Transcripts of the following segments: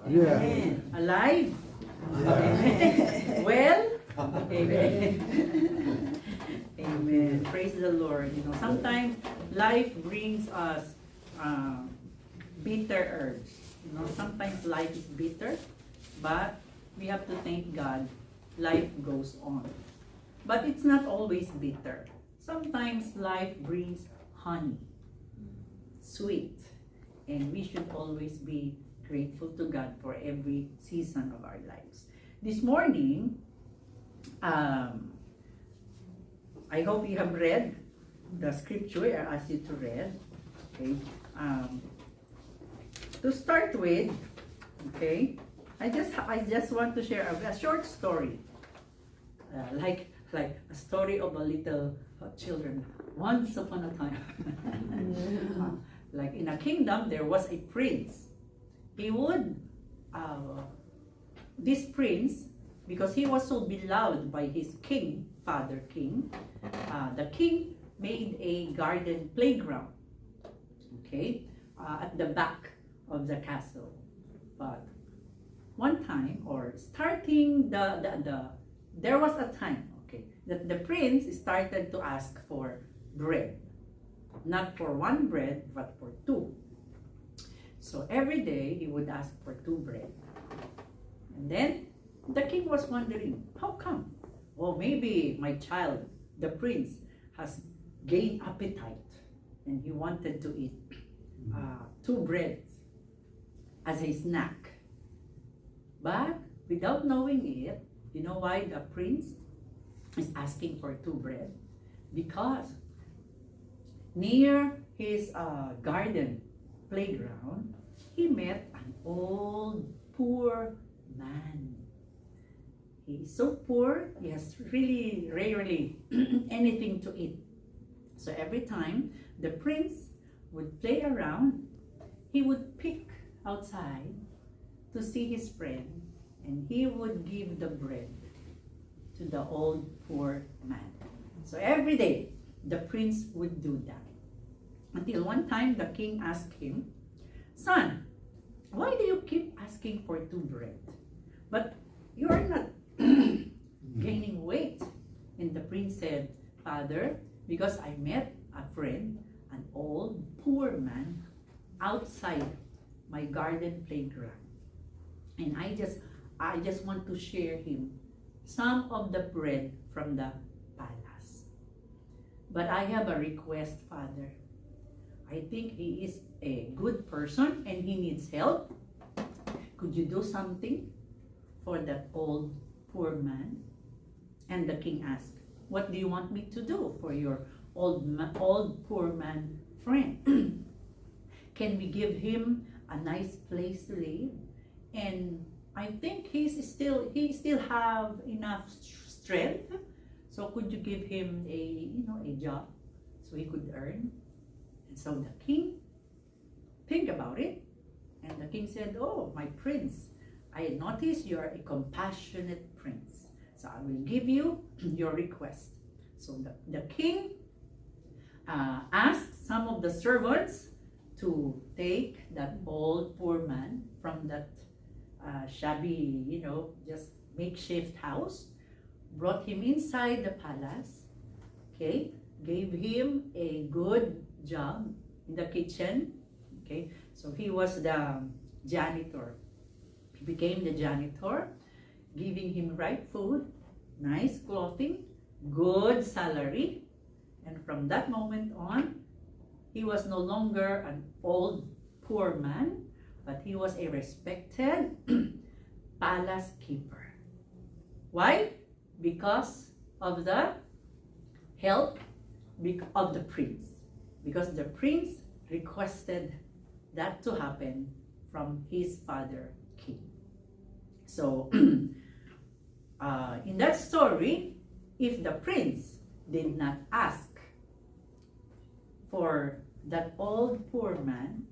Yeah. Alive? Amen. Well? Amen. Amen. Praise the Lord. You know, sometimes life brings us bitter herbs. You know, sometimes life is bitter, but we have to thank God. Life goes on. But it's not always bitter. Sometimes life brings honey, sweet, and we should always be grateful to God for every season of our lives. This morning, I hope you have read the scripture I asked you to read. Okay. To start with, okay, I just want to share a short story, like a story of a little children. Once upon a time, like in a kingdom, there was a prince. He would, this prince, because he was so beloved by his king, father king, the king made a garden playground, okay, at the back of the castle. But one time, or starting there was a time, okay, that the prince started to ask for bread. Not for one bread, but for two. So every day, he would ask for two bread. And then, the king was wondering, how come? Oh, maybe my child, the prince, has gained appetite. And he wanted to eat two breads as a snack. But without knowing it, you know why the prince is asking for two bread? Because near his garden playground, he met an old poor man. He is so poor, he has really rarely anything to eat. So every time the prince would play around, he would pick outside to see his friend, and he would give the bread to the old poor man. So every day, the prince would do that. Until one time, the king asked him, "Son, why do you keep asking for two bread? But you are not gaining weight." And the prince said, "Father, because I met a friend, an old poor man, outside my garden playground. And I just want to share him some of the bread from the palace. But I have a request, Father. I think he is a good person and he needs help. Could you do something for that old poor man?" And the king asked, "What do you want me to do for your old poor man friend? Can we give him a nice place to live? And I think he still have enough strength. So could you give him a job so he could earn?" And so the king think about it, and the king said, "Oh, my prince, I notice you are a compassionate prince. So I will give you your request." So the king asked some of the servants to take that old poor man from that shabby, just makeshift house, brought him inside the palace, okay, gave him a good job in the kitchen, okay. So he was the janitor. He became the janitor, giving him right food, nice clothing, good salary. And from that moment on, he was no longer an old poor man, but he was a respected palace keeper. Why? Because of the help of the prince. Because the prince requested that to happen from his father king. So, in that story, if the prince did not ask for that old poor man,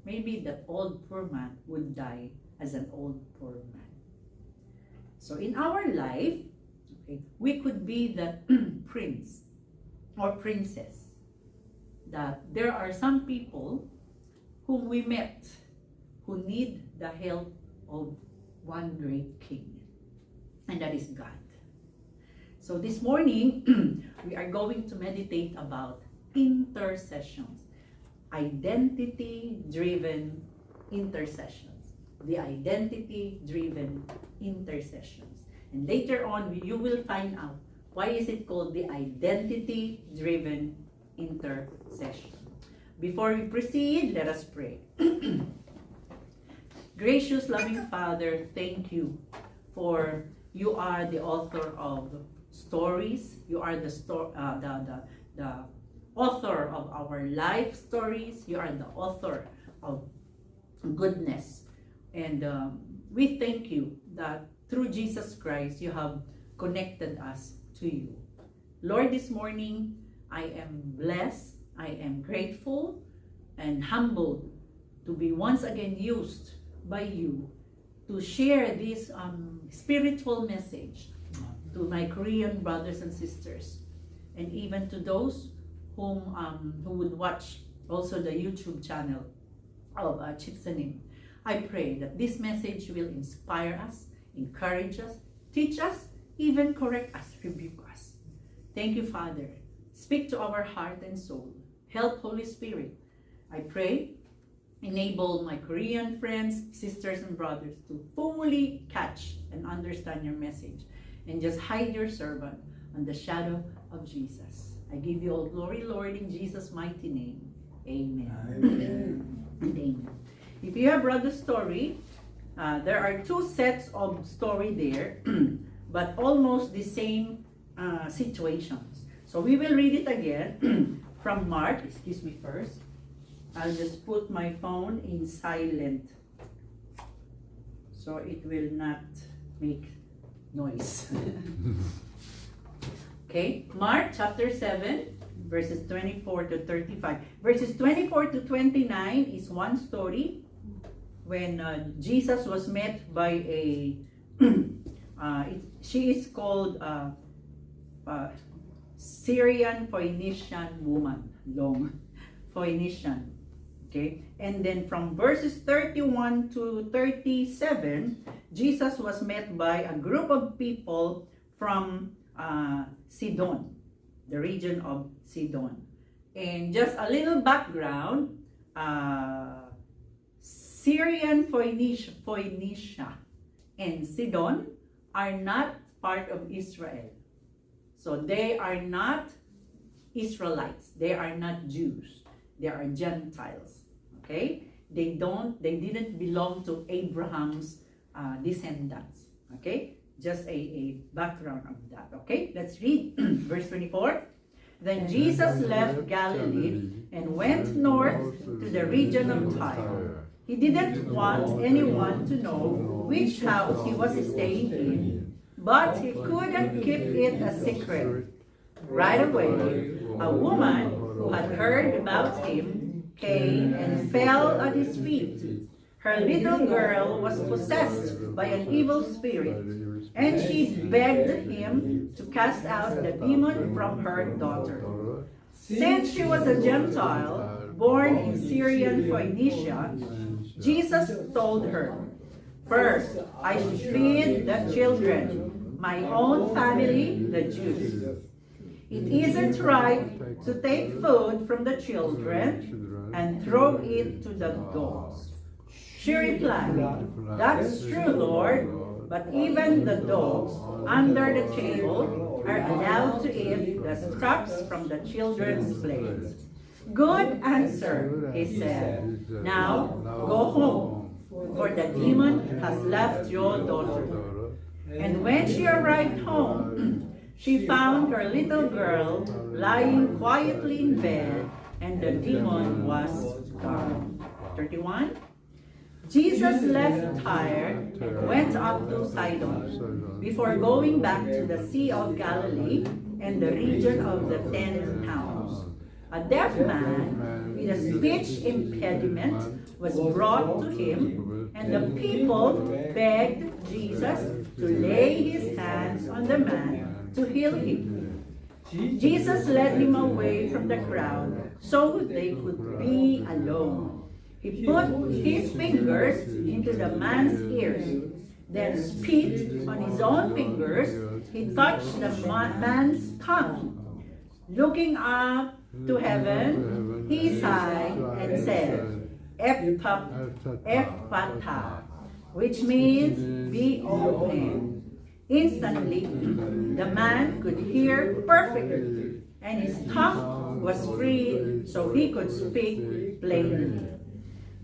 maybe that old poor man would die as an old poor man. So in our life, okay, we could be that prince or princess. That there are some people whom we met who need the help of one great King, and that is God. So this morning, we are going to meditate about intercessions, identity-driven intercessions, the identity-driven intercessions. And later on, you will find out why is it called the identity-driven intercession. Before we proceed, let us pray. Gracious, loving Father, thank you for you are the author of stories. You are the author of our life stories. You are the author of goodness. And we thank you that through Jesus Christ, you have connected us to you. Lord, this morning, I am blessed, I am grateful, and humbled to be once again used by you to share this spiritual message to my Korean brothers and sisters, and even to those who would watch also the YouTube channel of Chitsanim. I pray that this message will inspire us, encourage us, teach us, even correct us, rebuke us. Thank you, Father. Speak to our heart and soul. Help, Holy Spirit. I pray, enable my Korean friends, sisters, and brothers to fully catch and understand your message, and just hide your servant on the shadow of Jesus. I give you all glory, Lord, in Jesus' mighty name. Amen. Amen. And amen. If you have read the story, there are two sets of story there, but almost the same situations. So we will read it again from Mark. Excuse me first. I'll just put my phone in silent so it will not make noise. Okay, Mark chapter 7, verses 24 to 35. Verses 24 to 29 is one story when Jesus was met by a, she is called Syrian Phoenician woman, long Phoenician. Okay, and then from verses 31 to 37, Jesus was met by a group of people from Sidon, the region of Sidon. And just a little background, Syrian Phoenicia and Sidon are not part of Israel. So they are not Israelites. They are not Jews. They are Gentiles. Okay? They didn't belong to Abraham's descendants. Okay? Just a background of that. Okay? Let's read verse 24. Then Jesus left Galilee and went north to the region of Tyre. He didn't want anyone to know which house he was staying in, but he couldn't keep it a secret. Right away, a woman who had heard about him came and fell at his feet. Her little girl was possessed by an evil spirit, and she begged him to cast out the demon from her daughter. Since she was a Gentile, born in Syrian Phoenicia, Jesus told her, "First, I should feed the children, my own family, the Jews. It isn't right to take food from the children and throw it to the dogs." She replied, "That's true, Lord, but even the dogs under the table are allowed to eat the scraps from the children's plates." "Good answer," he said. "Now go home, for the demon has left your daughter." And when she arrived home, she found her little girl lying quietly in bed, and the demon was gone. 31. Jesus left Tyre and went up to Sidon before going back to the Sea of Galilee and the region of the 10 towns. A deaf man with a speech impediment was brought to him, and the people begged Jesus to lay his hands on the man to heal him. Jesus led him away from the crowd so they could be alone. He put his fingers into the man's ears, then spit on his own fingers. He touched the man's tongue. Looking up to heaven, he sighed and said, Ephphatha, which means be open. Instantly, the man could hear perfectly, and his tongue was free so he could speak plainly.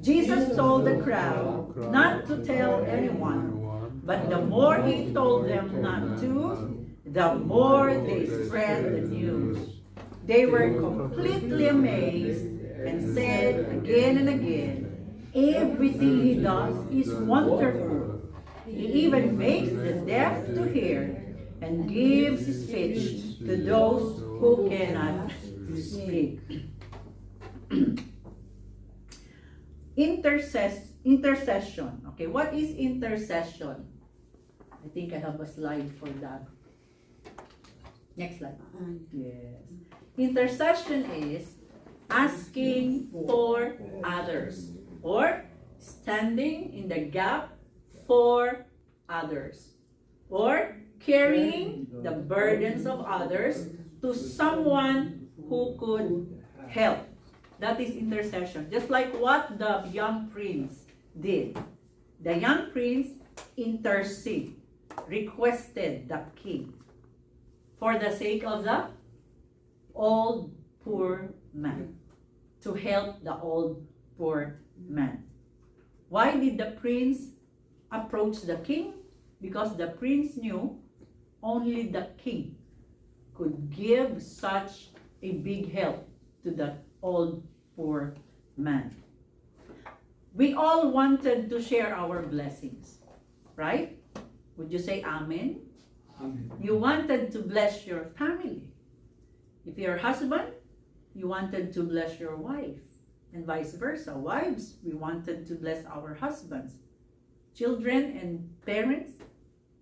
Jesus told the crowd not to tell anyone, but the more he told them not to, the more they spread the news. They were completely amazed and said again and again, everything he does is wonderful. He even makes the deaf to hear and gives speech to those who cannot speak. Intercession. Okay, what is intercession? I think I have a slide for that. Next slide. Yes. Intercession is asking for others or standing in the gap for others or carrying the burdens of others to someone who could help. That is intercession. Just like what the young prince did. The young prince interceded, requested the king for the sake of the old poor man, to help the old poor man. Why did the prince approach the king? Because the prince knew only the king could give such a big help to the old poor man. We all wanted to share our blessings, right? Would you say amen? Amen. You wanted to bless your family. If you're a husband, you wanted to bless your wife, and vice versa. Wives, we wanted to bless our husbands. Children and parents,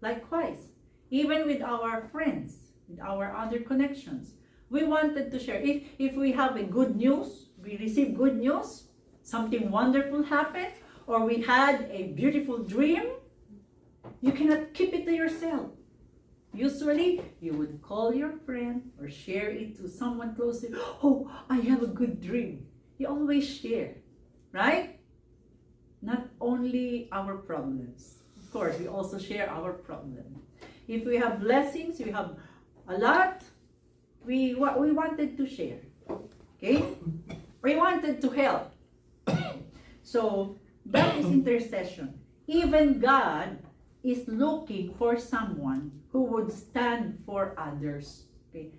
likewise. Even with our friends, with our other connections, we wanted to share. If we have a good news, we receive good news, something wonderful happened, or we had a beautiful dream, you cannot keep it to yourself. Usually, you would call your friend or share it to someone close to you. Oh, I have a good dream. You always share, right? Not only our problems. Of course, we also share our problems. If we have blessings, we have a lot, we wanted to share. Okay? We wanted to help. So, that is intercession. Even God is looking for someone who would stand for others. Okay?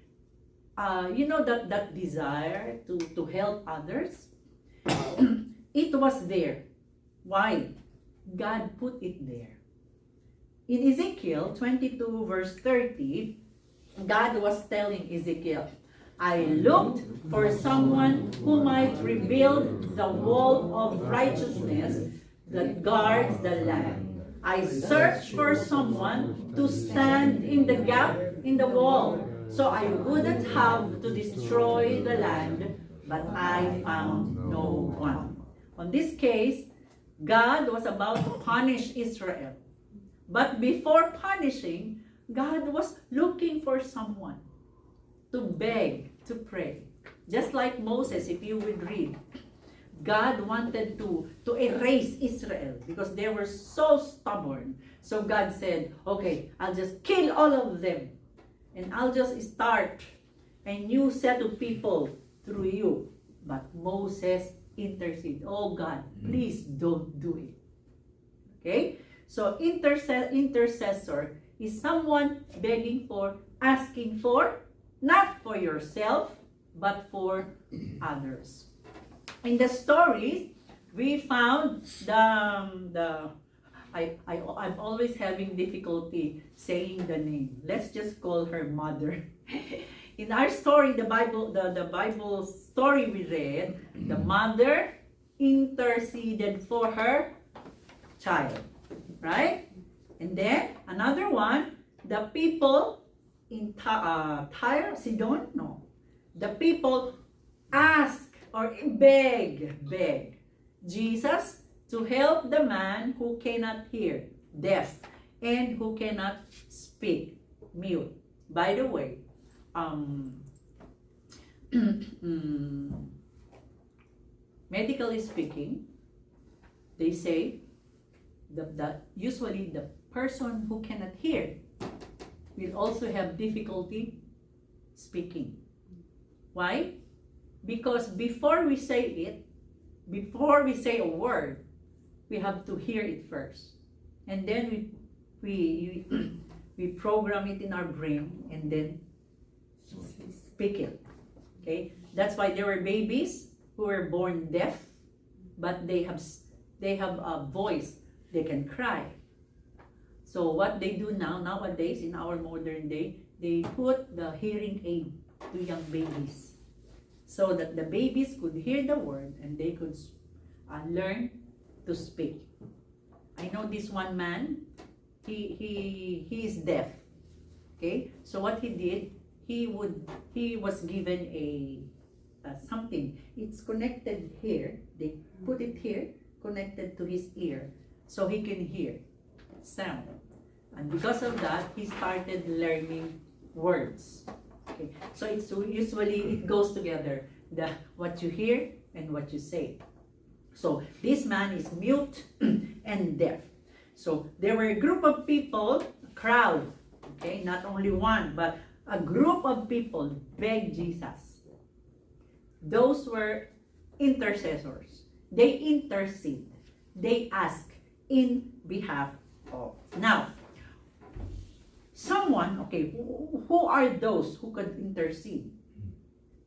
You know that desire to help others? It was there. Why? God put it there. In Ezekiel 22 verse 30, God was telling Ezekiel, I looked for someone who might rebuild the wall of righteousness that guards the land. I searched for someone to stand in the gap in the wall, so I wouldn't have to destroy the land, but I found no one. On this case, God was about to punish Israel. But before punishing, God was looking for someone to beg, to pray. Just like Moses, if you would read, God wanted to erase Israel because they were so stubborn. So God said, okay, I'll just kill all of them. And I'll just start a new set of people through you. But Moses interceded. Oh God, please don't do it. Okay? So intercessor is someone begging for, asking for, not for yourself, but for others. In the stories, we found I'm always having difficulty saying the name. Let's just call her mother. In our story, the Bible story we read, the mother interceded for her child, right? And then another one, the people in Tyre, Sidon, no. The people ask or beg Jesus to help the man who cannot hear, deaf, and who cannot speak, mute. By the way, medically speaking, they say that usually the person who cannot hear will also have difficulty speaking. Why? Because before we say a word, we have to hear it first. And then we program it in our brain and then speak it. Okay? That's why there were babies who were born deaf, but they have a voice. They can cry. So what they do nowadays in our modern day, they put the hearing aid to young babies so that the babies could hear the word and they could learn to speak. I know this one man, he is deaf. Okay, so what he did, he was given a something. It's connected here. They put it here, connected to his ear, so he can hear sound. And because of that, he started learning words. Okay, so it's usually it goes together, what you hear and what you say. So this man is mute and deaf. So there were a group of people, a crowd, okay, not only one, but a group of people begged Jesus. Those were intercessors. They intercede. They ask in behalf of. Now, someone, okay, who are those who could intercede?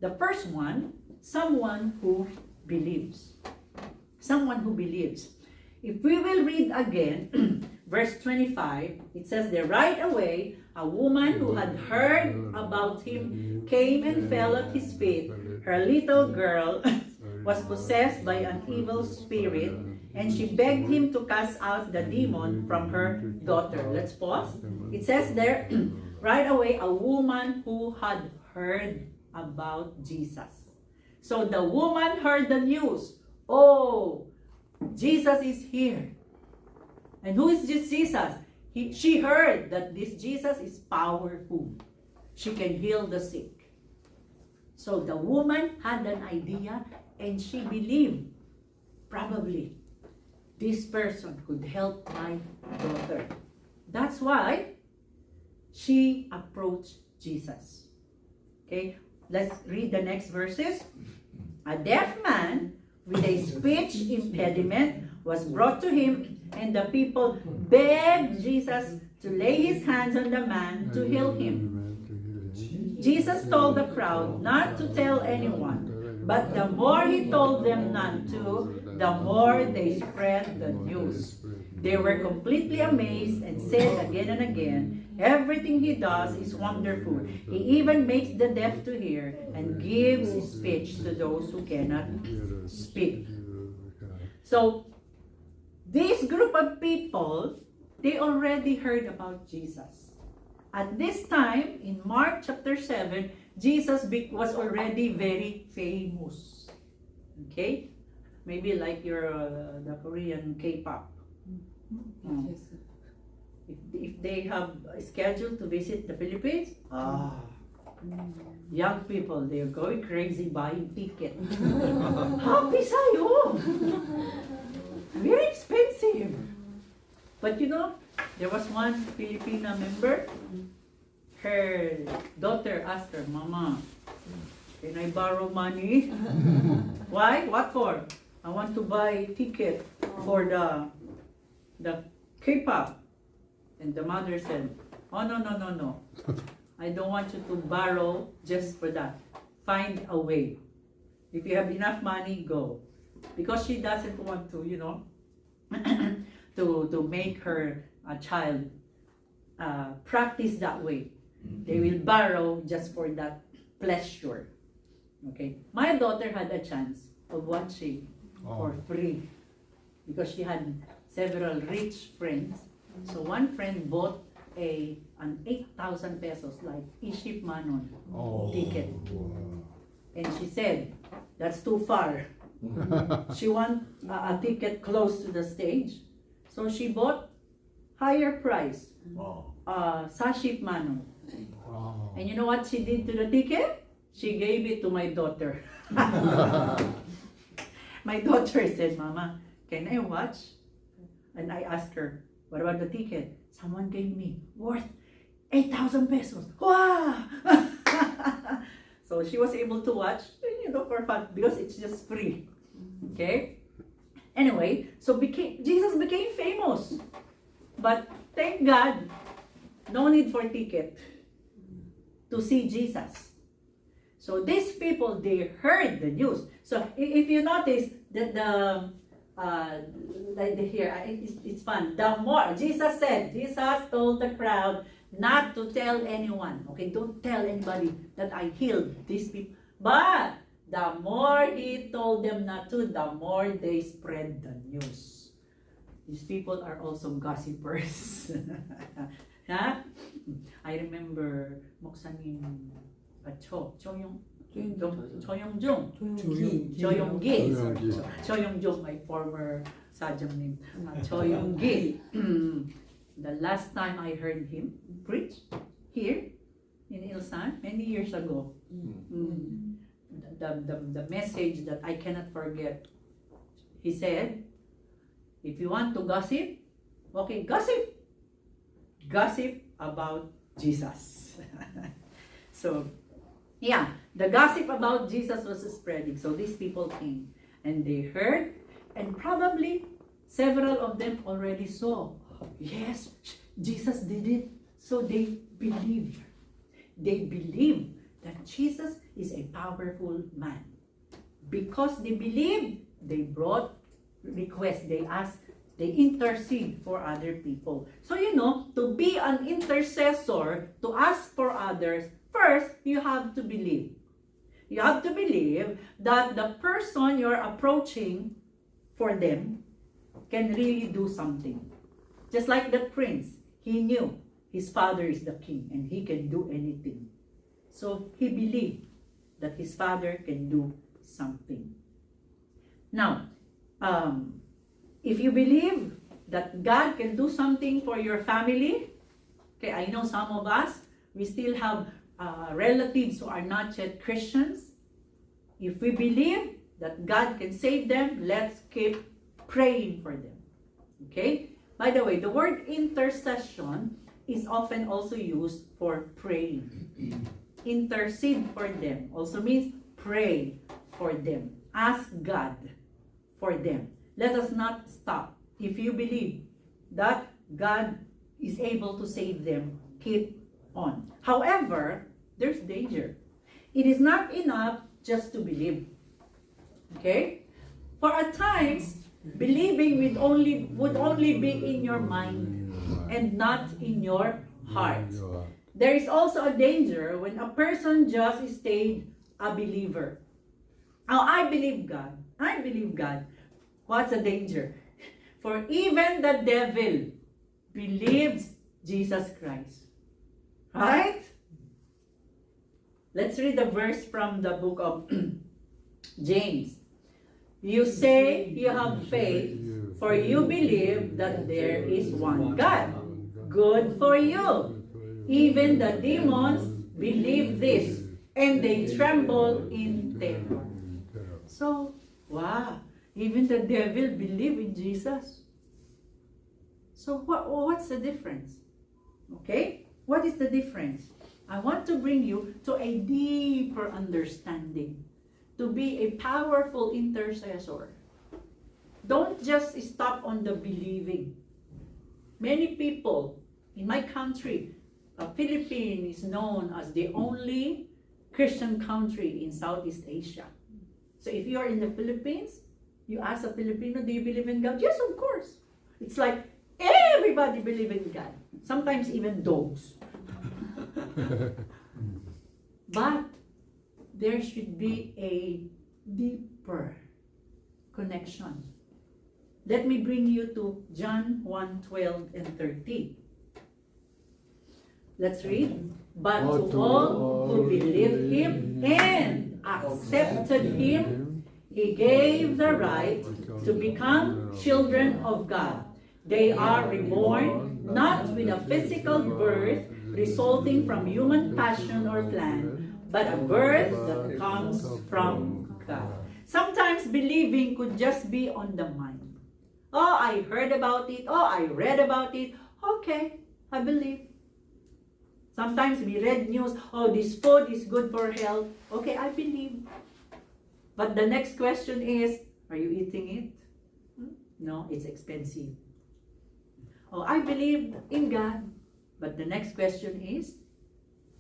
The first one, someone who believes. Someone who believes. If we will read again, verse 25, it says there, right away, a woman who had heard about him came and fell at his feet. Her little girl was possessed by an evil spirit, and she begged him to cast out the demon from her daughter. Let's pause. It says there, right away, a woman who had heard about Jesus. So the woman heard the news. Oh, Jesus is here. And who is this Jesus? She heard that this Jesus is powerful. She can heal the sick. So the woman had an idea and she believed, probably, this person could help my daughter. That's why she approached Jesus. Okay, let's read the next verses. A deaf man with a speech impediment was brought to him, and the people begged Jesus to lay his hands on the man to heal him. Jesus told the crowd not to tell anyone, but the more he told them not to, the more they spread the news. They were completely amazed and said again and again, everything he does is wonderful. He even makes the deaf to hear and gives speech to those who cannot speak. So, this group of people, they already heard about Jesus. At this time, in Mark chapter 7, Jesus was already very famous. Okay? Maybe like the Korean K-pop. If they have a schedule to visit the Philippines, young people, they're going crazy buying tickets. Happy sa'yo! Very expensive. But you know, there was one Filipina member, her daughter asked her, Mama, can I borrow money? Why? What for? I want to buy ticket for the K-pop. And the mother said, oh, no. I don't want you to borrow just for that. Find a way. If you have enough money, go. Because she doesn't want to, you know, to make her child practice that way. They will borrow just for that pleasure. Okay. My daughter had a chance of watching for free because she had several rich friends. So one friend bought an 8,000 pesos like Iship Manon ticket. And she said, that's too far. She want a ticket close to the stage. So she bought higher price, Wow. Saship Mano. Wow. And you know what she did to the ticket? She gave it to my daughter. My daughter said, Mama, can I watch? And I asked her, what about the ticket? Someone gave me worth 8,000 pesos. Wow! So she was able to watch, for fun, because it's just free. Okay? Anyway, so Jesus became famous. But thank God, no need for ticket to see Jesus. So these people, they heard the news. So if you notice that it's fun. The more, Jesus told the crowd not to tell anyone. Okay, don't tell anybody that I healed these people. But the more he told them not to, the more they spread the news. These people are also gossipers. Huh? I remember Moksanin Cho Young-jung. Cho Young-jung, my former sajam name. Cho Young-gi. The last time I heard him preach here in Ilsan, many years ago, the message that I cannot forget, he said, if you want to gossip, okay, gossip. Gossip about Jesus. So, yeah, the gossip about Jesus was spreading. So these people came and they heard, and probably several of them already saw, yes, Jesus did it. So they believed. They believed that Jesus is a powerful man. Because they believed, they brought requests, they asked, they intercede for other people. So to be an intercessor, to ask for others, first, you have to believe. You have to believe that the person you're approaching for them can really do something. Just like the prince, he knew his father is the king and he can do anything. So he believed that his father can do something. Now, if you believe that God can do something for your family, okay, I know some of us, we still have relatives who are not yet Christians. If we believe that God can save them, let's keep praying for them. Okay? By the way, the word intercession is often also used for praying. Intercede for them also means pray for them. Ask God for them. Let us not stop. If you believe that God is able to save them, keep on. However, there's danger. It is not enough just to believe. Okay? For at times, believing would only be in your mind and not in your heart. There is also a danger when a person just stayed a believer. Oh, I believe God. I believe God. What's the danger? For even the devil believes Jesus Christ. Right? Let's read the verse from the book of James. You say you have faith, for you believe that there is one God. Good for you. Even the demons believe this, and they tremble in terror. So, wow. Even the devil believe in Jesus. So what's the difference? Okay? What is the difference? I want to bring you to a deeper understanding. To be a powerful intercessor. Don't just stop on the believing. Many people in my country, Philippines is known as the only Christian country in Southeast Asia. So if you are in the Philippines, you ask a Filipino, do you believe in God? Yes, of course. It's like everybody believes in God. Sometimes even dogs. But there should be a deeper connection. Let me bring you to John 1:12 and 13. Let's read. But to all who believed him and accepted him, He gave the right to become children of God. They are reborn not with a physical birth resulting from human passion or plan, but a birth that comes from God. Sometimes believing could just be on the mind. Oh, I heard about it. Oh, I read about it. Okay, I believe. Sometimes we read news, oh, this food is good for health. Okay, I believe. But the next question is, are you eating it? No, it's expensive. Oh, I believe in God. But the next question is,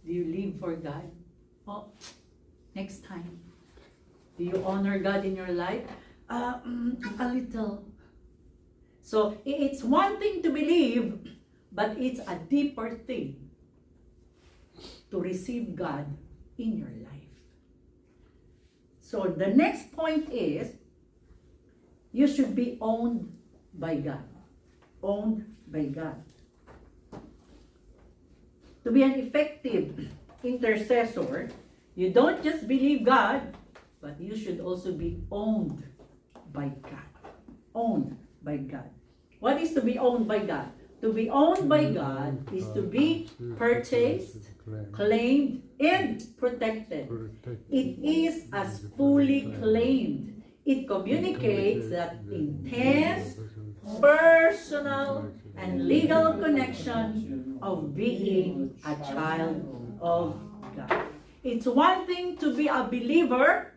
do you live for God? Oh, next time. Do you honor God in your life? A little. So it's one thing to believe, but it's a deeper thing to receive God in your life. So the next point is, you should be owned by God. Owned by God. To be an effective intercessor, you don't just believe God, but you should also be owned by God. Owned by God. What is to be owned by God? To be owned by God is to be purchased, claimed, and protected. It is as fully claimed. It communicates that intense, personal, and legal connection of being a child of God. It's one thing to be a believer,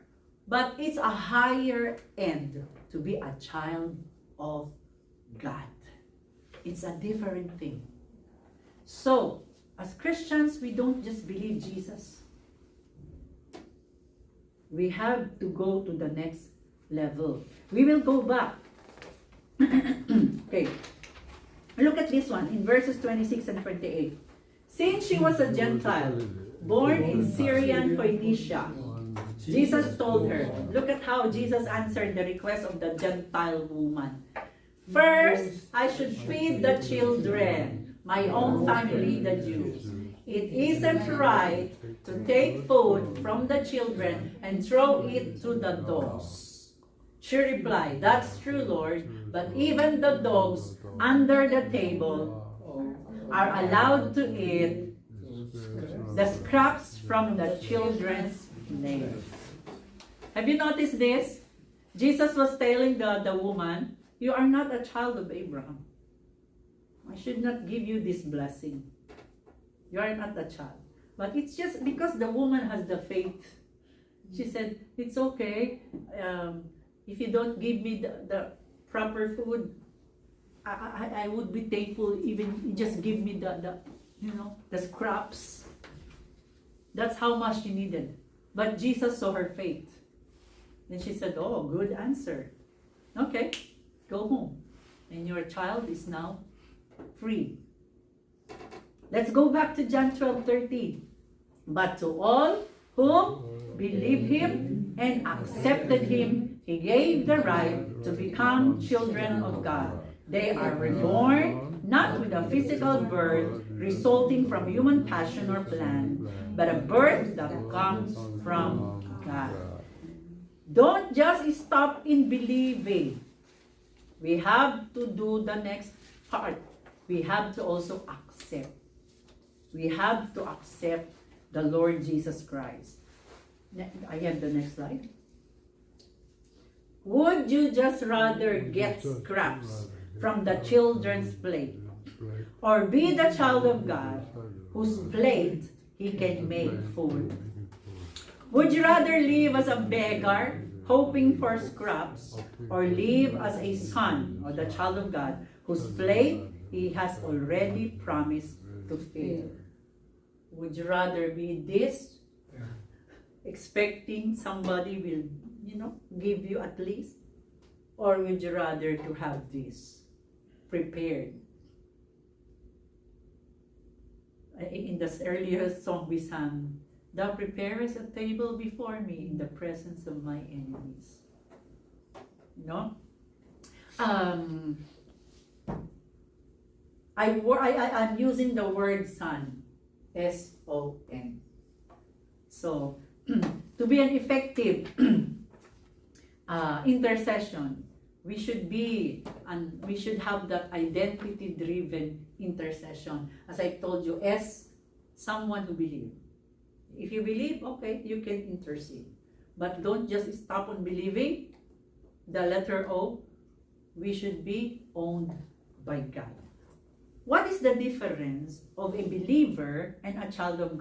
but it's a higher end to be a child of God. It's a different thing. So, as Christians, we don't just believe Jesus. We have to go to the next level. We will go back. Okay. Look at this one in verses 26 and 28. Since she was a Gentile, born in Syrian Phoenicia, Jesus told her, look at how Jesus answered the request of the Gentile woman. First, I should feed the children, my own family, the Jews. It isn't right to take food from the children and throw it to the dogs. She replied, that's true, Lord, but even the dogs under the table are allowed to eat the scraps from the children's nails. Have you noticed this? Jesus was telling the woman, you are not a child of Abraham. I should not give you this blessing. You are not a child. But it's just because the woman has the faith. She said, it's okay. If you don't give me the proper food, I would be thankful even you just give me the scraps. That's how much she needed. But Jesus saw her faith. Then she said, oh, good answer. Okay, go home. And your child is now free. Let's go back to John 12:13. But to all who believed him and accepted him, he gave the right to become children of God. They are reborn, not with a physical birth resulting from human passion or plan, but a birth that comes from God. Don't just stop in believing. We have to do the next part. We have to also accept. We have to accept the Lord Jesus Christ. I have the next slide. Would you just rather get scraps from the children's plate, or be the child of God whose plate he can make full? Would you rather live as a beggar, hoping for scraps, or live as a son or the child of God whose plate he has already promised to fill? Would you rather be this, expecting somebody will, give you at least? Or would you rather to have this prepared? In this earlier song we sang, Thou preparest a table before me in the presence of my enemies. I'm using the word son, S-O-N. So, to be an effective intercession. We should be, and we should have that identity-driven intercession. As I told you, as someone who believes. If you believe, okay, you can intercede. But don't just stop on believing. The letter O, we should be owned by God. What is the difference of a believer and a child of